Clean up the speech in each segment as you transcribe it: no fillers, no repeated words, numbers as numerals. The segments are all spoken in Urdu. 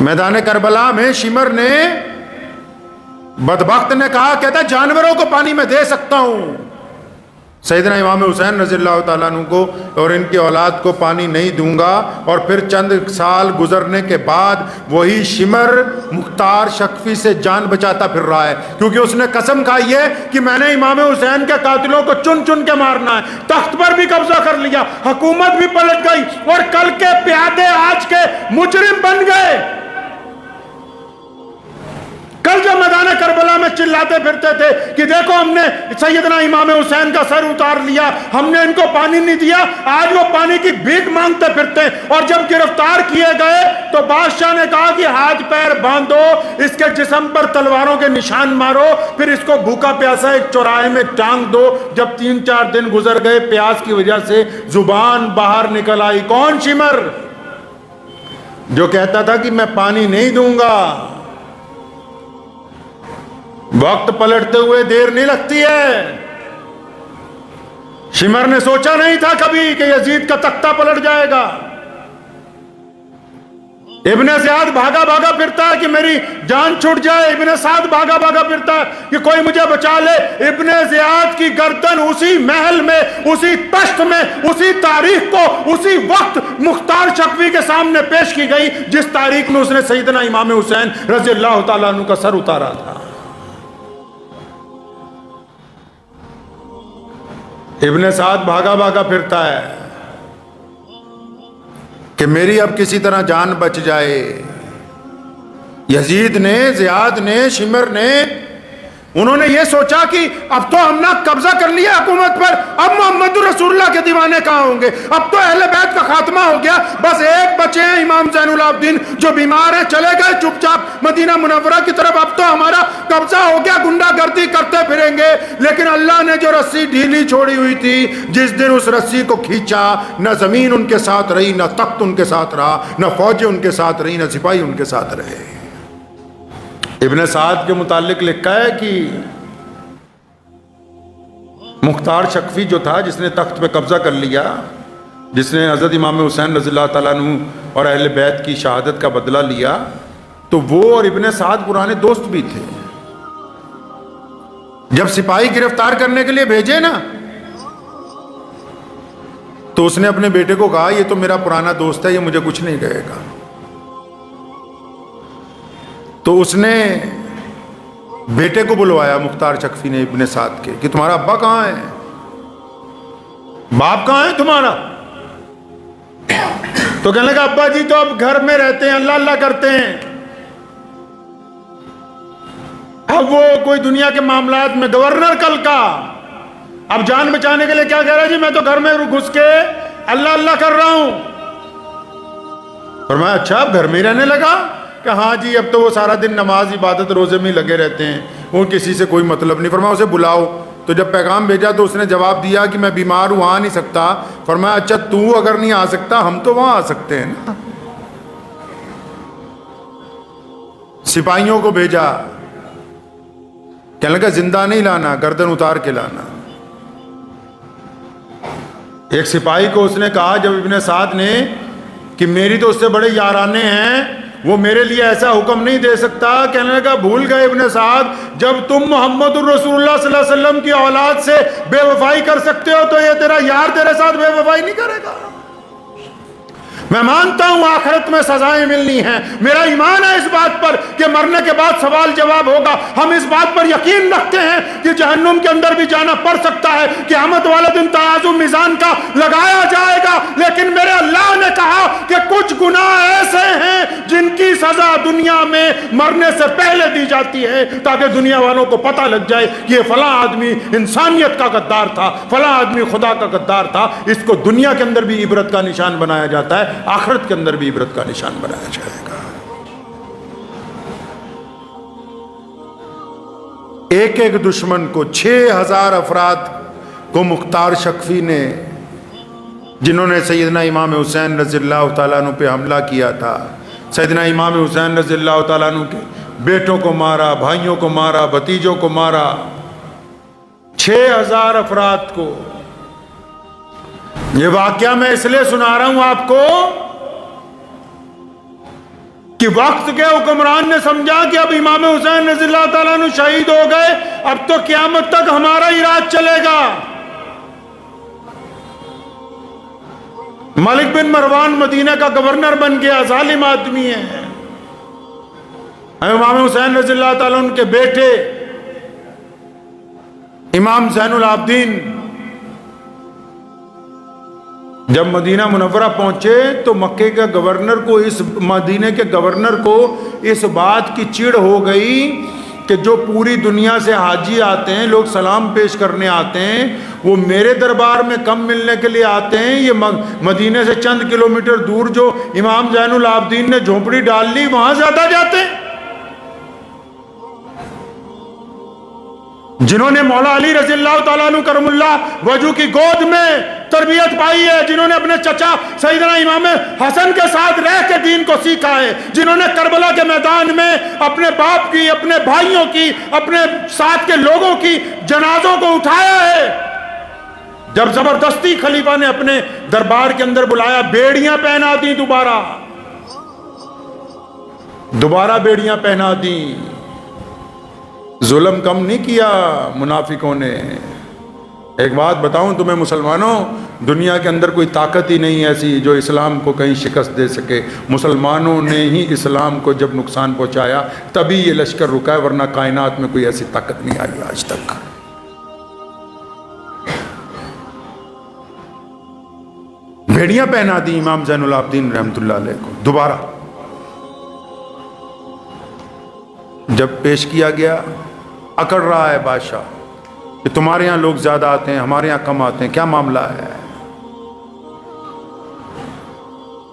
میدان کربلا میں شمر نے بدبخت نے کہا، کہتا جانوروں کو پانی میں دے سکتا ہوں، سیدنا امام حسین رضی اللہ تعالیٰ عنہ کو اور ان کی اولاد کو پانی نہیں دوں گا۔ اور پھر چند سال گزرنے کے بعد وہی شمر مختار شکفی سے جان بچاتا پھر رہا ہے، کیونکہ اس نے قسم کھائی ہے کہ میں نے امام حسین کے قاتلوں کو چن چن کے مارنا ہے۔ تخت پر بھی قبضہ کر لیا، حکومت بھی پلٹ گئی، اور کل کے پیادے آج کے مجرم بن گئے۔ کل جو میدان کربلا میں چلاتے پھرتے تھے کہ دیکھو ہم نے سیدنا امام حسین کا سر اتار لیا، ہم نے ان کو پانی نہیں دیا، آج وہ پانی کی بھیک مانگتے پھرتے ہیں۔ اور جب گرفتار کیے گئے تو بادشاہ نے کہا کہ ہاتھ پیر باندھو، اس کے جسم پر تلواروں کے نشان مارو، پھر اس کو بھوکا پیاسا ایک چوراہے میں ٹانگ دو۔ جب 3-4 دن گزر گئے، پیاس کی وجہ سے زبان باہر نکل آئی۔ کون؟ شمر، جو کہتا تھا کہ میں پانی نہیں دوں گا۔ وقت پلٹتے ہوئے دیر نہیں لگتی ہے۔ شمر نے سوچا نہیں تھا کبھی کہ یزید کا تختہ پلٹ جائے گا۔ ابن زیاد بھاگا بھاگا پھرتا ہے کہ میری جان چھوٹ جائے، ابن سعد بھاگا بھاگا پھرتا ہے کہ کوئی مجھے بچا لے۔ ابن زیاد کی گردن اسی محل میں، اسی تشت میں، اسی تاریخ کو اسی وقت مختار شکوی کے سامنے پیش کی گئی جس تاریخ میں اس نے سیدنا امام حسین رضی اللہ تعالیٰ عنہ کا سر اتارا تھا۔ ابن سعد بھاگا بھاگا پھرتا ہے کہ میری اب کسی طرح جان بچ جائے۔ یزید نے، زیاد نے، شمر نے، انہوں نے یہ سوچا کہ اب تو ہم نے قبضہ کر لیا حکومت پر، اب محمد رسول اللہ کے دیوانے کہاں ہوں گے؟ اب تو اہل بیت کا خاتمہ ہو گیا، بس ایک بچے ہیں امام زین العابدین جو بیمار ہیں، چلے گئے چپ چاپ مدینہ منورہ کی طرف، اب تو ہمارا قبضہ ہو گیا، گنڈا گردی کرتے پھریں گے۔ لیکن اللہ نے جو رسی ڈھیلی چھوڑی ہوئی تھی، جس دن اس رسی کو کھینچا، نہ زمین ان کے ساتھ رہی، نہ تخت ان کے ساتھ رہا، نہ فوجیں ان کے ساتھ رہی، نہ سپاہی ان کے ساتھ رہے۔ ابن سعد کے متعلق لکھا ہے کہ مختار شکفی جو تھا، جس نے تخت پہ قبضہ کر لیا، جس نے حضرت امام حسین رضی اللہ تعالیٰ عنہ اور اہل بیت کی شہادت کا بدلہ لیا، تو وہ اور ابن سعد پرانے دوست بھی تھے۔ جب سپاہی گرفتار کرنے کے لیے بھیجے نا، تو اس نے اپنے بیٹے کو کہا یہ تو میرا پرانا دوست ہے، یہ مجھے کچھ نہیں کہے گا۔ تو اس نے بیٹے کو بلوایا، مختار شکفی نے ابن سعد کے، کہ تمہارا ابا کہاں ہے، باپ کہاں ہے تمہارا؟ تو کہنے لگا ابا جی تو اب گھر میں رہتے ہیں، اللہ اللہ کرتے ہیں، اب وہ کوئی دنیا کے معاملات میں گورنر کل کا، اب جان بچانے کے لیے کیا کہہ رہا ہے جی میں تو گھر میں گھس کے اللہ اللہ کر رہا ہوں۔ فرمایا اچھا اب گھر میں ہی رہنے لگا؟ کہ ہاں جی اب تو وہ سارا دن نماز عبادت روزے میں لگے رہتے ہیں، وہ کسی سے کوئی مطلب نہیں۔ فرمایا اسے بلاؤ۔ تو جب پیغام بھیجا تو اس نے جواب دیا کہ میں بیمار ہوں، آ نہیں سکتا۔ فرمایا اچھا تو اگر نہیں آ سکتا ہم تو وہاں آ سکتے ہیں نا۔ سپاہیوں کو بھیجا، کہنے لگا زندہ نہیں لانا، گردن اتار کے لانا۔ ایک سپاہی کو اس نے کہا جب ابن سعد نے کہ میری تو اس سے بڑے یارانے ہیں، وہ میرے لیے ایسا حکم نہیں دے سکتا، کہنے لگا بھول گئے ابن سعد، جب تم محمد الرسول اللہ صلی اللہ علیہ وسلم کی اولاد سے بے وفائی کر سکتے ہو تو یہ تیرا یار تیرے ساتھ بے وفائی نہیں کرے گا۔ میں مانتا ہوں آخرت میں سزائیں ملنی ہیں، میرا ایمان ہے اس بات پر کہ مرنے کے بعد سوال جواب ہوگا، ہم اس بات پر یقین رکھتے ہیں کہ جہنم کے اندر بھی جانا پڑ سکتا ہے، قیامت والے دن ترازو میزان کا لگایا جائے گا، لیکن میرے اللہ نے کہا کہ کچھ گناہ ایسے ہیں جن کی سزا دنیا میں مرنے سے پہلے دی جاتی ہے تاکہ دنیا والوں کو پتہ لگ جائے کہ یہ فلاں آدمی انسانیت کا غدار تھا، فلاں آدمی خدا کا غدار تھا۔ اس کو دنیا کے اندر بھی عبرت کا نشان بنایا جاتا ہے، آخرت کے اندر بھی عبرت کا نشان بنایا جائے گا۔ ایک ایک دشمن کو 6000 افراد کو مختار شکفی نے، جنہوں نے سیدنا امام حسین رضی اللہ تعالیٰ عنہ پہ حملہ کیا تھا، سیدنا امام حسین رضی اللہ تعالیٰ عنہ کے بیٹوں کو مارا، بھائیوں کو مارا، بھتیجوں کو مارا، 6000 افراد کو۔ یہ واقعہ میں اس لیے سنا رہا ہوں آپ کو کہ وقت کے حکمران نے سمجھا کہ اب امام حسین رضی اللہ تعالیٰ عنہ شہید ہو گئے، اب تو قیامت تک ہمارا ہی راج چلے گا۔ ملک بن مروان مدینہ کا گورنر بن گیا، ظالم آدمی ہے۔ امام حسین رضی اللہ تعالیٰ عنہ کے بیٹے امام زین العابدین جب مدینہ منورہ پہنچے تو مکے کے گورنر کو، اس مدینہ کے گورنر کو اس بات کی چڑ ہو گئی کہ جو پوری دنیا سے حاجی آتے ہیں، لوگ سلام پیش کرنے آتے ہیں، وہ میرے دربار میں کم ملنے کے لیے آتے ہیں، یہ مدینہ سے چند کلومیٹر دور جو امام زین العابدین نے جھونپڑی ڈال لی وہاں زیادہ جاتے ہیں۔ جنہوں نے مولا علی رضی اللہ تعالیٰ عنہ کرم اللہ وجہ کی گود میں تربیت پائی ہے، جنہوں نے اپنے چچا سیدنا امام حسن کے ساتھ رہ کے دین کو سیکھا ہے، جنہوں نے کربلا کے میدان میں اپنے باپ کی، اپنے بھائیوں کی، اپنے ساتھ کے لوگوں کی جنازوں کو اٹھایا ہے، جب زبردستی خلیفہ نے اپنے دربار کے اندر بلایا، بیڑیاں پہنا دی، دوبارہ بیڑیاں پہنا دی۔ ظلم کم نہیں کیا منافقوں نے۔ ایک بات بتاؤں تمہیں مسلمانوں، دنیا کے اندر کوئی طاقت ہی نہیں ایسی جو اسلام کو کہیں شکست دے سکے۔ مسلمانوں نے ہی اسلام کو جب نقصان پہنچایا تبھی یہ لشکر رکا ہے، ورنہ کائنات میں کوئی ایسی طاقت نہیں آئی آج تک۔ بھیڑیاں پہنا دی امام زین العابدین رحمۃ اللہ علیہ کو دوبارہ۔ جب پیش کیا گیا، اکڑ رہا ہے بادشاہ کہ تمہارے یہاں لوگ زیادہ آتے ہیں، ہمارے یہاں کم آتے ہیں، کیا معاملہ ہے؟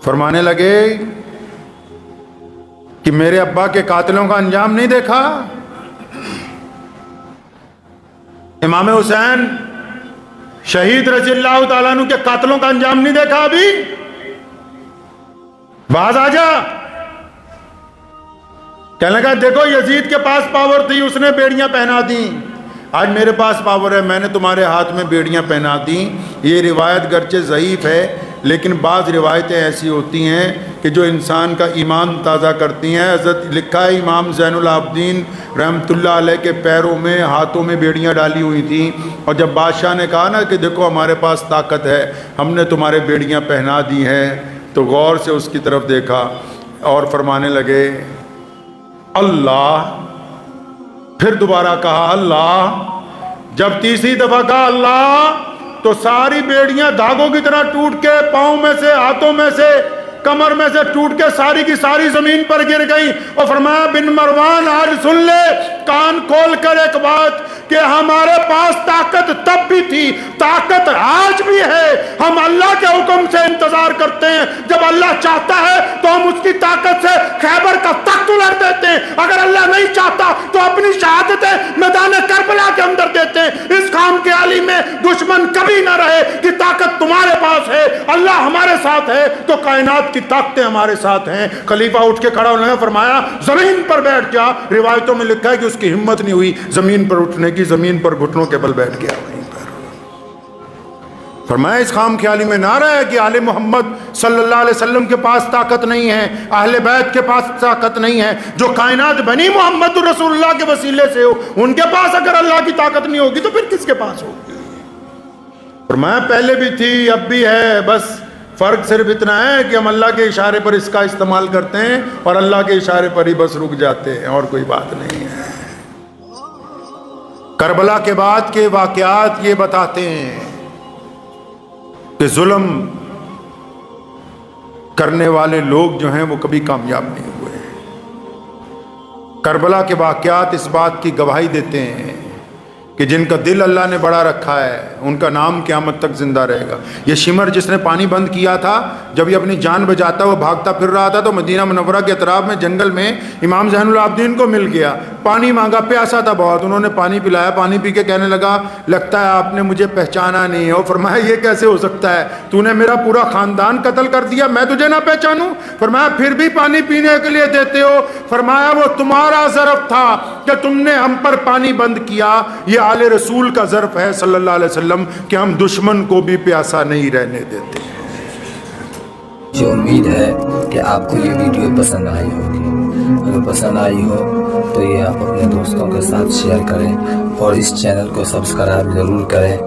فرمانے لگے کہ میرے ابا کے قاتلوں کا انجام نہیں دیکھا؟ امام حسین شہید رضی اللہ تعالیٰ عنہ کے قاتلوں کا انجام نہیں دیکھا ابھی؟ باز آ جا۔ کہنے لگا دیکھو یزید کے پاس پاور تھی، اس نے بیڑیاں پہنا دی، آج میرے پاس پاور ہے، میں نے تمہارے ہاتھ میں بیڑیاں پہنا دی۔ یہ روایت گرچہ ضعیف ہے لیکن بعض روایتیں ایسی ہوتی ہیں کہ جو انسان کا ایمان تازہ کرتی ہیں۔ حضرت لکھا ہے امام زین العابدین رحمۃ اللہ علیہ کے پیروں میں، ہاتھوں میں بیڑیاں ڈالی ہوئی تھیں، اور جب بادشاہ نے کہا نا کہ دیکھو ہمارے پاس طاقت ہے، ہم نے تمہارے بیڑیاں پہنا دی ہیں، تو غور سے اس کی طرف دیکھا اور فرمانے لگے اللہ۔ پھر دوبارہ کہا اللہ۔ جب تیسری دفعہ کہا اللہ تو ساری بیڑیاں دھاگوں کی طرح ٹوٹ کے پاؤں میں سے، ہاتھوں میں سے، کمر میں سے ٹوٹ کے ساری کی ساری زمین پر گر گئی، اور فرمایا بن مروان آج سن لے کان کھول کر ایک بات کہ ہمارے پاس طاقت تب بھی تھی، طاقت آج بھی ہے، ہم اللہ کے حکم سے انتظار کرتے ہیں، جب اللہ چاہتا ہے تو ہم اس کی طاقت سے خیبر کا تخت الٹ دیتے ہیں، اگر اللہ نہیں چاہتا تو اپنی شہادتیں میدان کربلا کے اندر دیتے ہیں۔ اس خام کے علی میں دشمن کبھی نہ رہے کہ طاقت تمہارے پاس ہے، اللہ ہمارے ساتھ ہے تو کائنات کی طاقتیں ہمارے ساتھ ہیں۔ خلیفہ اٹھ کے کھڑا ہونے لگا، فرمایا زمین پر بیٹھ جا۔ روایتوں میں لکھا ہے کہ اس کی ہمت نہیں ہوئی زمین پر اٹھنے کی، زمین پر گھٹنوں کے بل بیٹھ گیا وہیں پر۔ فرمایا اس خام خیالی میں نہ رہے کہ آل محمد صلی اللہ علیہ وسلم کے پاس طاقت نہیں ہے، اہل بیت کے پاس طاقت نہیں ہے، جو کائنات بنی محمد رسول اللہ کے وسیلے سے ہو، ان کے پاس اگر اللہ کی طاقت نہیں ہوگی تو پھر کس کے پاس ہوگی؟ فرمایا پہلے بھی تھی اب بھی ہے، بس فرق صرف اتنا ہے کہ ہم اللہ کے اشارے پر اس کا استعمال کرتے ہیں اور اللہ کے اشارے پر ہی بس رک جاتے ہیں، اور کوئی بات نہیں ہے۔ کربلا کے بعد کے واقعات یہ بتاتے ہیں کہ ظلم کرنے والے لوگ جو ہیں وہ کبھی کامیاب نہیں ہوئے۔ کربلا کے واقعات اس بات کی گواہی دیتے ہیں کہ جن کا دل اللہ نے بڑا رکھا ہے ان کا نام قیامت تک زندہ رہے گا۔ یہ شمر جس نے پانی بند کیا تھا، جب یہ اپنی جان بچاتا وہ بھاگتا پھر رہا تھا تو مدینہ منورہ کے اطراف میں جنگل میں امام زین العابدین کو مل گیا، پانی مانگا، پیاسا تھا بہت، انہوں نے پانی پلایا، پانی پی کے کہنے لگا لگتا ہے آپ نے مجھے پہچانا نہیں ہے۔ اور فرمایا یہ کیسے ہو سکتا ہے، تو نے میرا پورا خاندان قتل کر دیا، میں تجھے نہ پہچانوں؟ فرمایا پھر بھی پانی پینے کے لیے دیتے ہو؟ فرمایا وہ تمہارا ظرف تھا کہ تم نے ہم پر پانی بند کیا، یہ آل رسول کا ظرف ہے صلی اللہ علیہ وسلم کہ ہم دشمن کو بھی پیاسا نہیں رہنے دیتے۔ مجھے امید ہے کہ آپ کو یہ ویڈیو پسند آئی ہوگی۔ اگر پسند آئی ہو تو یہ آپ اپنے دوستوں کے ساتھ شیئر کریں اور اس چینل کو سبسکرائب ضرور کریں۔